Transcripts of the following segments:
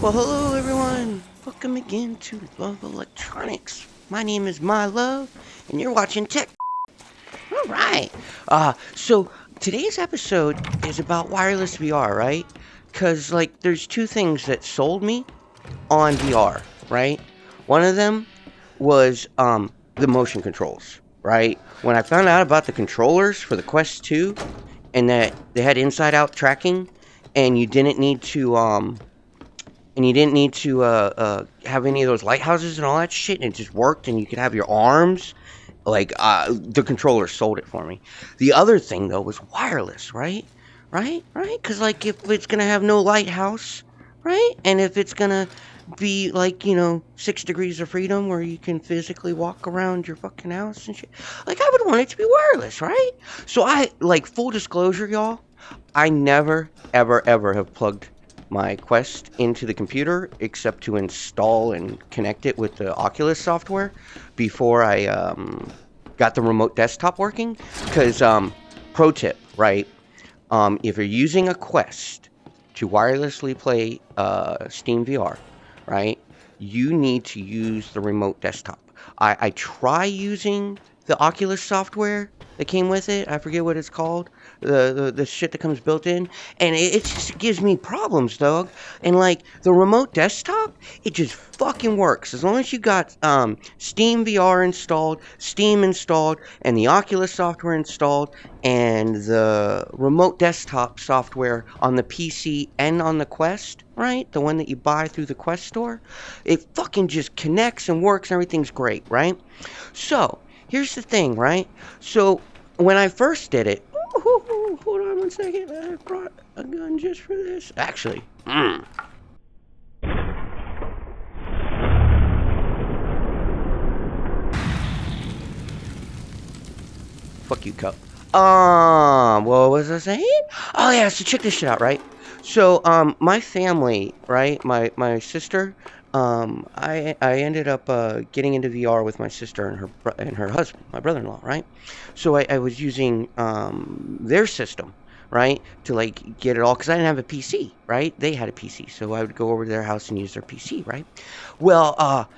Well, hello everyone. Welcome again to Love Electronics. My name is My Love, and you're watching Tech. All right. So today's episode is about wireless VR, right? Cause there's two things that sold me on VR, right? One of them was the motion controls, right? When I found out about the controllers for the Quest 2 and that they had inside-out tracking, and you didn't need to have any of those lighthouses and all that shit, and it just worked, and you could have your arms. The controller sold it for me. The other thing though was wireless, right? Right? Because if it's gonna have no lighthouse, right, and if it's gonna be 6 degrees of freedom where you can physically walk around your fucking house and shit, I would want it to be wireless, right? So full disclosure, y'all, I never ever have plugged my Quest into the computer except to install and connect it with the Oculus software before I got the remote desktop working. Because, pro tip, right? If you're using a Quest to wirelessly play Steam VR, right, you need to use the remote desktop. I try using the Oculus software that came with it. I forget what it's called. The shit that comes built in, and it just gives me problems, dog. And the remote desktop, it just fucking works as long as you got Steam VR installed, Steam installed, and the Oculus software installed, and the remote desktop software on the PC and on the Quest, right? The one that you buy through the Quest store. It fucking just connects and works, and everything's great, right? So here's the thing, right? So when I first did it, hold on one second. I brought a gun just for this. Actually, fuck you, cup. What was I saying? Oh yeah, so check this shit out, right? So, my family, right? My sister, I ended up getting into VR with my sister and her husband, my brother-in-law, right? So I was using their system, right, to get it all, because I didn't have a PC, right? They had a PC, so I would go over to their house and use their PC, right? Well,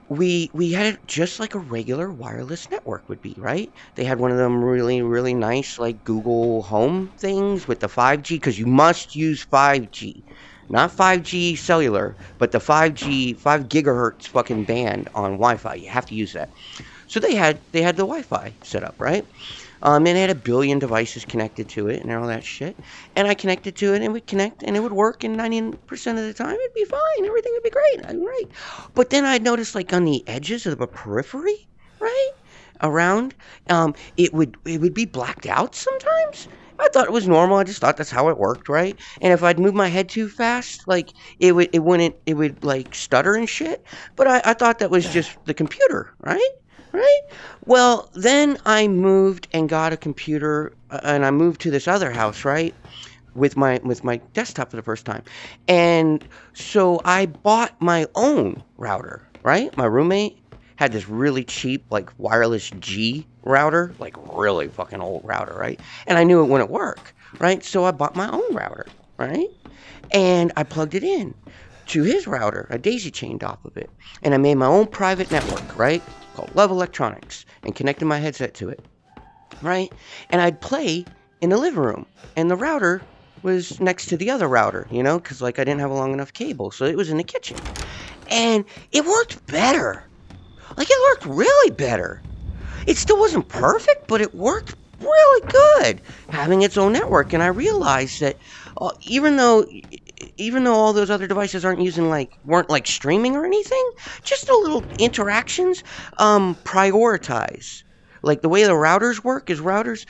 we had it just like a regular wireless network would be, right? They had one of them really nice Google Home things with the 5G, because you must use 5G, not 5G cellular, but the 5G 5 gigahertz fucking band on Wi-Fi. You have to use that. So they had the Wi-Fi set up, right? And it had a billion devices connected to it and all that shit. And I connected to it, and it would connect, and it would work, and 90% of the time it'd be fine. Everything would be great. Right. But then I'd notice, on the edges of the periphery, right, around, it would be blacked out sometimes. I thought it was normal. I just thought that's how it worked, right? And if I'd move my head too fast, it would stutter and shit. But I thought that was just the computer, right? Right? Well, then I moved and got a computer, and I moved to this other house, right? With my desktop for the first time. And so I bought my own router, right? My roommate had this really cheap, wireless G router, really fucking old router, right? And I knew it wouldn't work, right? So I bought my own router, right? And I plugged it in to his router. I daisy chained off of it. And I made my own private network, right? Called Love Electronics, and connected my headset to it, right? And I'd play in the living room, and the router was next to the other router, because I didn't have a long enough cable, so it was in the kitchen. And it worked better. It worked really better. It still wasn't perfect, but it worked really good, having its own network. And I realized that even though all those other devices weren't streaming or anything, just the little interactions prioritize. The way the routers work is routers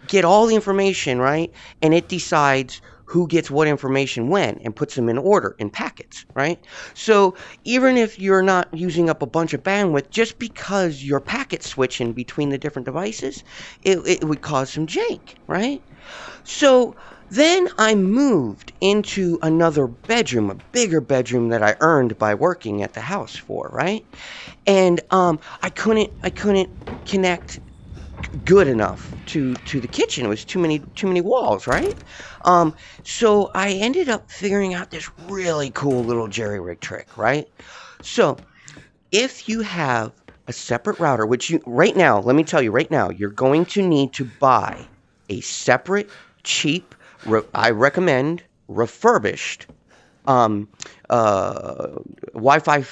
get all the information, right? And it decides who gets what information when, and puts them in order in packets, right? So even if you're not using up a bunch of bandwidth, just because you're packet switching between the different devices, it would cause some jank, right? So then I moved into another bedroom, a bigger bedroom that I earned by working at the house for, right? And I couldn't connect good enough to the kitchen. It was too many walls, right? So I ended up figuring out this really cool little jerry rig trick, right? So if you have a separate router, which you right now, let me tell you right now, you're going to need to buy a separate, cheap, I recommend refurbished um, Wi-Fi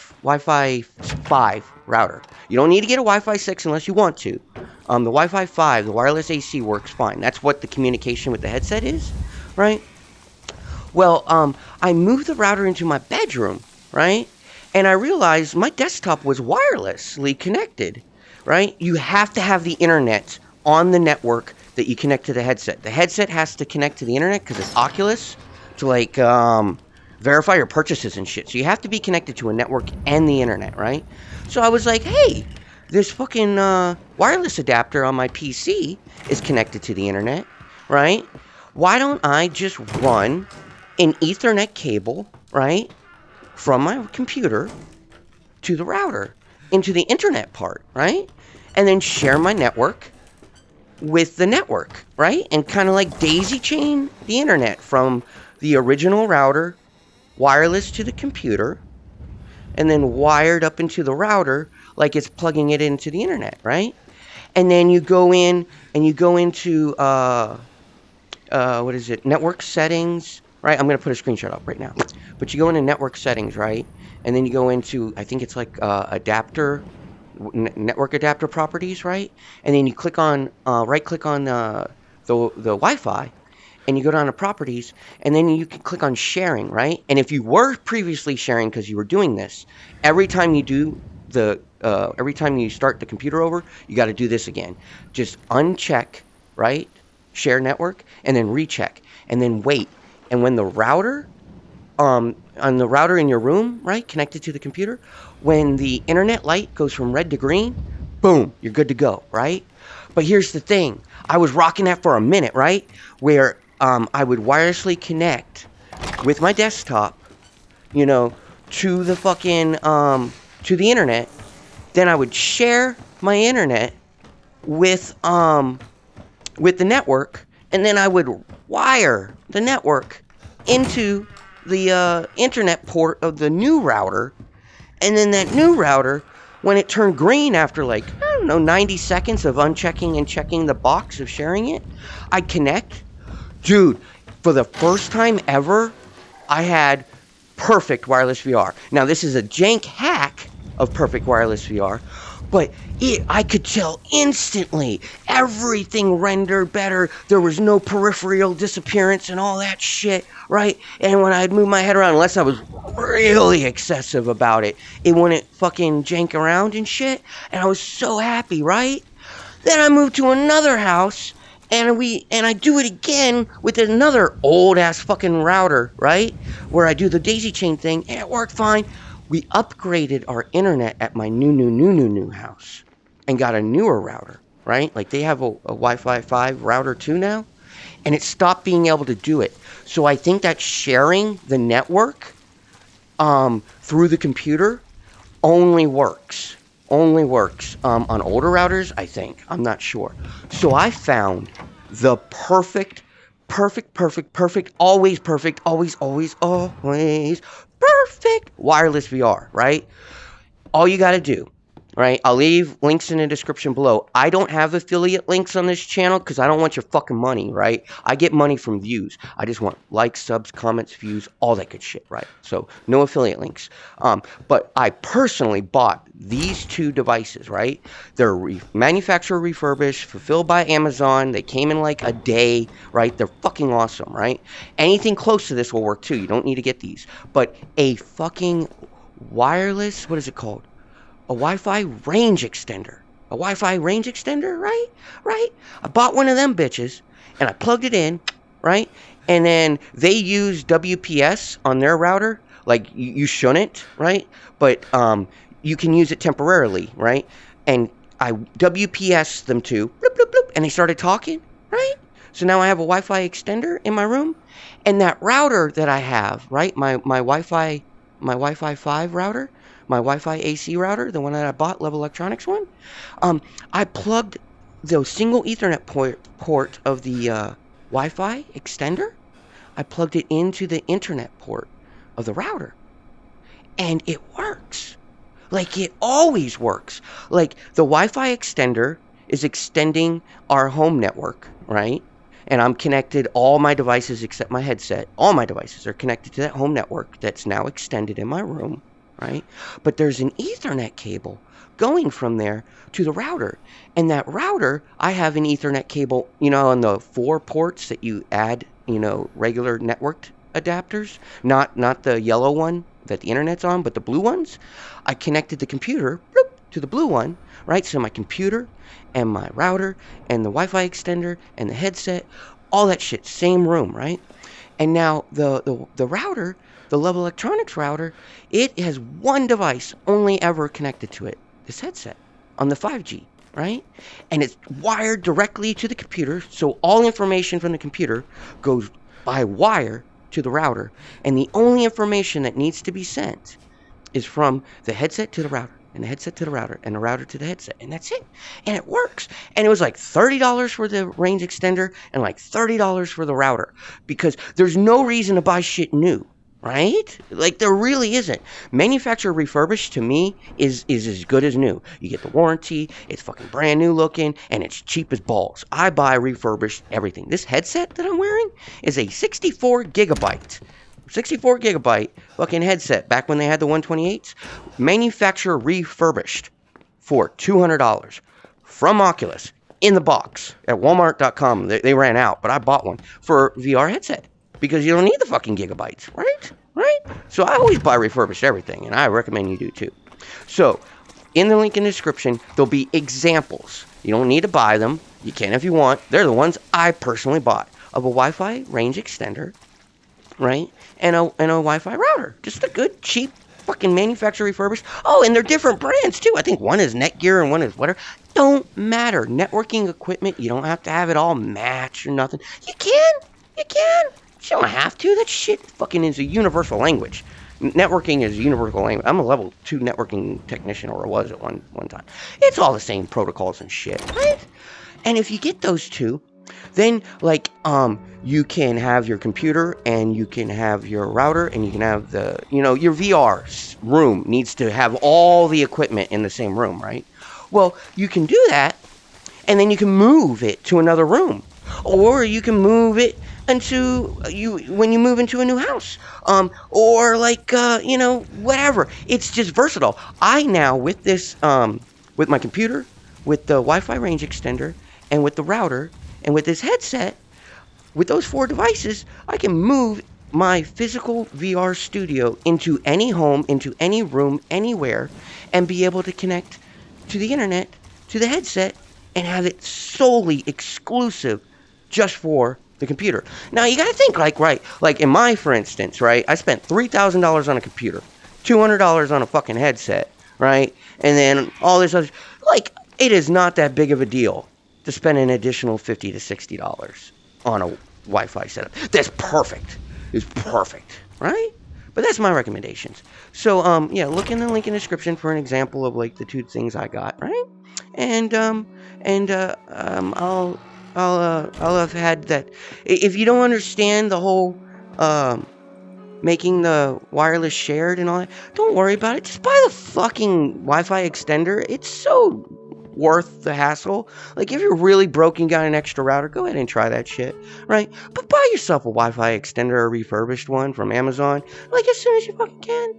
5 router. You don't need to get a Wi-Fi 6 unless you want to. The Wi-Fi 5, the wireless AC works fine. That's what the communication with the headset is, right? Well, I moved the router into my bedroom, right? And I realized my desktop was wirelessly connected, right? You have to have the internet on the network that you connect to the headset. The headset has to connect to the internet because it's Oculus to like verify your purchases and shit. So you have to be connected to a network and the internet, right? So I was like, hey, this fucking wireless adapter on my PC is connected to the internet, right? Why don't I just run an Ethernet cable, right, from my computer to the router into the internet part, right? And then share my network with the network, right? And kind of like daisy chain the internet from the original router, wireless to the computer, and then wired up into the router like it's plugging it into the internet, right? And then you go in and you go into, what is it, network settings, right? I'm going to put a screenshot up right now. But you go into network settings, right? And then you go into, I think it's like adapter, network adapter properties, right? And then you click on, right click on the Wi-Fi, and you go down to properties, and then you can click on sharing, right? And if you were previously sharing because you were doing this, every time you do every time you start the computer over, you got to do this again. Just uncheck, right? Share network, and then recheck, and then wait. And when the router, on the router in your room, right, connected to the computer, when the internet light goes from red to green, boom, you're good to go, right? But here's the thing. I was rocking that for a minute, right? Where I would wirelessly connect with my desktop, to the fucking, to the internet. Then I would share my internet with the network, and then I would wire the network into the internet port of the new router, and then that new router, when it turned green after like, I don't know, 90 seconds of unchecking and checking the box of sharing it, I'd connect. Dude, for the first time ever, I had perfect wireless VR. Now, this is a jank hack of perfect wireless VR, but I could tell instantly. Everything rendered better. There was no peripheral disappearance and all that shit, right? And when I'd move my head around, unless I was really excessive about it, it wouldn't fucking jank around and shit. And I was so happy, right? Then I moved to another house, and I do it again with another old ass fucking router, right? Where I do the daisy chain thing, and it worked fine. We upgraded our internet at my new house and got a newer router, right? Like they have a Wi-Fi 5 router too now, and it stopped being able to do it. So I think that sharing the network through the computer only works on older routers, I think. I'm not sure. So I found the perfect, always perfect, always perfect wireless VR, right? All you got to do, right? I'll leave links in the description below. I don't have affiliate links on this channel because I don't want your fucking money, right? I get money from views. I just want likes, subs, comments, views, all that good shit, right? So no affiliate links. But I personally bought these two devices, right? They're manufacturer refurbished, fulfilled by Amazon. They came in like a day, right? They're fucking awesome, right? Anything close to this will work too. You don't need to get these. But a fucking wireless, what is it called? A Wi-Fi range extender. A Wi-Fi range extender, right? Right? I bought one of them bitches, and I plugged it in, right? And then they use WPS on their router. Like, you shouldn't, right? But you can use it temporarily, right? And I WPS them to, bloop, bloop, bloop, and they started talking, right? So now I have a Wi-Fi extender in my room, and that router that I have, right? My Wi-Fi 5 router, my Wi-Fi AC router, the one that I bought, Level Electronics one, I plugged the single Ethernet port of the Wi-Fi extender, I plugged it into the internet port of the router. And it works. Like, it always works. Like, the Wi-Fi extender is extending our home network, right? And I'm connected, all my devices except my headset, all my devices are connected to that home network that's now extended in my room, right? But there's an Ethernet cable going from there to the router. And that router, I have an Ethernet cable, on the 4 ports that you add, regular networked adapters, not the yellow one that the internet's on, but the blue ones. I connected the computer to the blue one, right? So my computer and my router and the Wi-Fi extender and the headset, all that shit, same room, right? And now the router, the Level Electronics router, it has one device only ever connected to it, this headset on the 5G, right? And it's wired directly to the computer, so all information from the computer goes by wire to the router, and the only information that needs to be sent is from the headset to the router, and the headset to the router, and the router to the headset, and that's it. And it works. And it was like $30 for the range extender and like $30 for the router, because there's no reason to buy shit new, right? Like, there really isn't. Manufacturer refurbished, to me, is as good as new. You get the warranty, it's fucking brand new looking, and it's cheap as balls. I buy refurbished everything. This headset that I'm wearing is a 64 gigabyte fucking headset, back when they had the 128s. Manufacturer refurbished for $200 from Oculus in the box at Walmart.com. They ran out, but I bought one for VR headset, because you don't need the fucking gigabytes, right? So I always buy refurbished everything, and I recommend you do too. So in the link in the description, there'll be examples. You don't need to buy them. You can if you want. They're the ones I personally bought, of a Wi-Fi range extender, right? And a Wi-Fi router. Just a good, cheap, fucking manufacturer refurbished. Oh, and they're different brands too. I think one is Netgear and one is whatever. Don't matter. Networking equipment, you don't have to have it all match or nothing. You can. You don't have to. That shit fucking is a universal language. Networking is a universal language. I'm a level 2 networking technician, or was at one time. It's all the same protocols and shit, right? And if you get those two, then, like, you can have your computer, and you can have your router, and you can have the, your VR room needs to have all the equipment in the same room, right? Well, you can do that, and then you can move it to another room. Or you can move it when you move into a new house. Or like, whatever. It's just versatile. I now, with this, with my computer, with the Wi-Fi range extender, and with the router, and with this headset, with those 4 devices, I can move my physical VR studio into any home, into any room, anywhere, and be able to connect to the internet, to the headset, and have it solely exclusive just for the computer. Now, you gotta think, like in my, for instance, right, I spent $3,000 on a computer, $200 on a fucking headset, right, and then all this other, like, it is not that big of a deal to spend an additional $50 to $60 on a Wi-Fi setup. That's perfect. It's perfect, right? But that's my recommendations. So, yeah, look in the link in the description for an example of, like, the 2 things I got, right? And I'll have had that. If you don't understand the whole making the wireless shared and all that, don't worry about it. Just buy the fucking Wi-Fi extender. It's so worth the hassle. Like, if you're really broke and got an extra router, go ahead and try that shit, right? But buy yourself a Wi-Fi extender, a refurbished one from Amazon, like, as soon as you fucking can.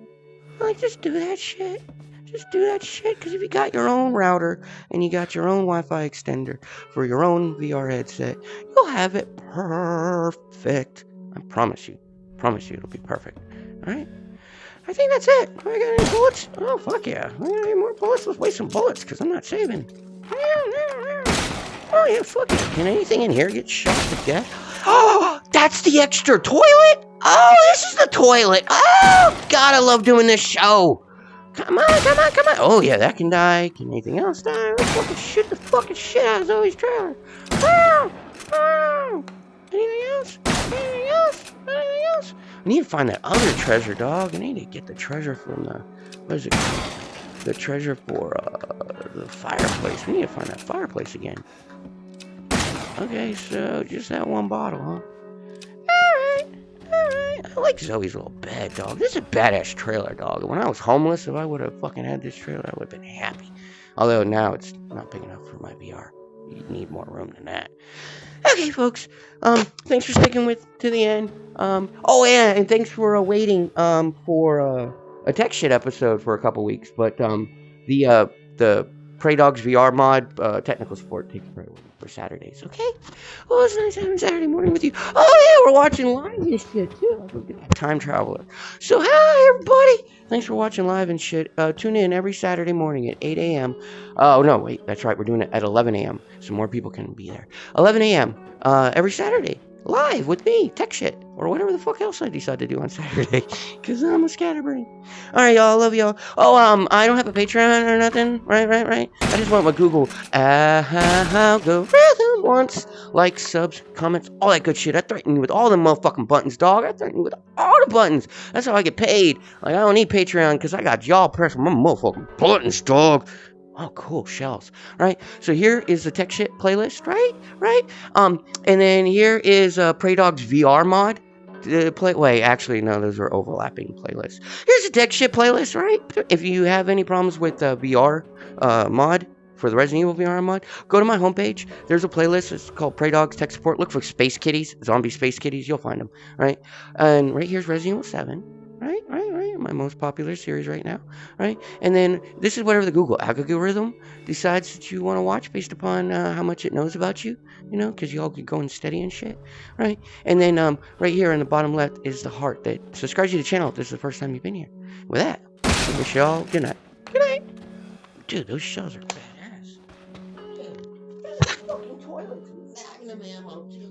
Like, just do that shit. Just do that shit, because if you got your own router and you got your own Wi-Fi extender for your own VR headset, you'll have it perfect. I promise you. Promise you it'll be perfect. Alright? I think that's it. I got any bullets? Oh, fuck yeah. I got any more bullets? Let's waste some bullets, because I'm not saving. Oh, yeah, fuck it. Can anything in here get shot to death? Oh, that's the extra toilet? Oh, this is the toilet. Oh, God, I love doing this show. Come on. Oh, yeah, that can die. Can anything else die? Let's fucking shoot the fucking shit out of Zoe's trailer. Anything else? I need to find that other treasure, dog. I need to get the treasure from the, what is it called? the treasure for the fireplace. We need to find that fireplace again. Okay, so just that one bottle, huh? Alright. I like Zoe's little bed, dog. This is a badass trailer, dog. When I was homeless, if I would have fucking had this trailer, I would have been happy. Although now it's not big enough for my VR. You need more room than that. Okay, folks. Thanks for sticking to the end. Oh yeah, and thanks for waiting for a tech shit episode for a couple weeks. But the Prey Dogs VR mod technical support takes priority for Saturdays. Okay. Well, it's nice having Saturday morning with you. Oh yeah, we're watching live and shit too. Look at that time traveler. So hi everybody. Thanks for watching live and shit. Tune in every Saturday morning at 8 a.m. Oh no, wait, that's right. We're doing it at 11 a.m. so more people can be there. 11 a.m. Every Saturday. Live with me, tech shit, or whatever the fuck else I decide to do on Saturday, because I'm a scatterbrain. Alright, y'all, love y'all. Oh, I don't have a Patreon or nothing, right? I just want my Google algorithm once, like, subs, comments, all that good shit. I threaten you with all the motherfucking buttons, dog. I threaten you with all the buttons. That's how I get paid. Like, I don't need Patreon, because I got y'all pressing my motherfucking buttons, dog. Oh, cool, shells, right? So here is the tech shit playlist, right? And then here is Prey Dog's VR mod. Wait, actually, no, those are overlapping playlists. Here's the tech shit playlist, right? If you have any problems with VR mod, for the Resident Evil VR mod, go to my homepage. There's a playlist. It's called Prey Dogs Tech Support. Look for Space Kitties, zombie Space Kitties. You'll find them, right? And right here's Resident Evil 7. Right. My most popular series right now, right? And then this is whatever the Google algorithm decides that you want to watch based upon how much it knows about you, you know, because you all get going steady and shit, right? And then right here on the bottom left is the heart that subscribes you to the channel if this is the first time you've been here. With that, I wish y'all good night. Good night. Dude, those shells are badass. Dude, there's a fucking toilet. Magnum ammo, too.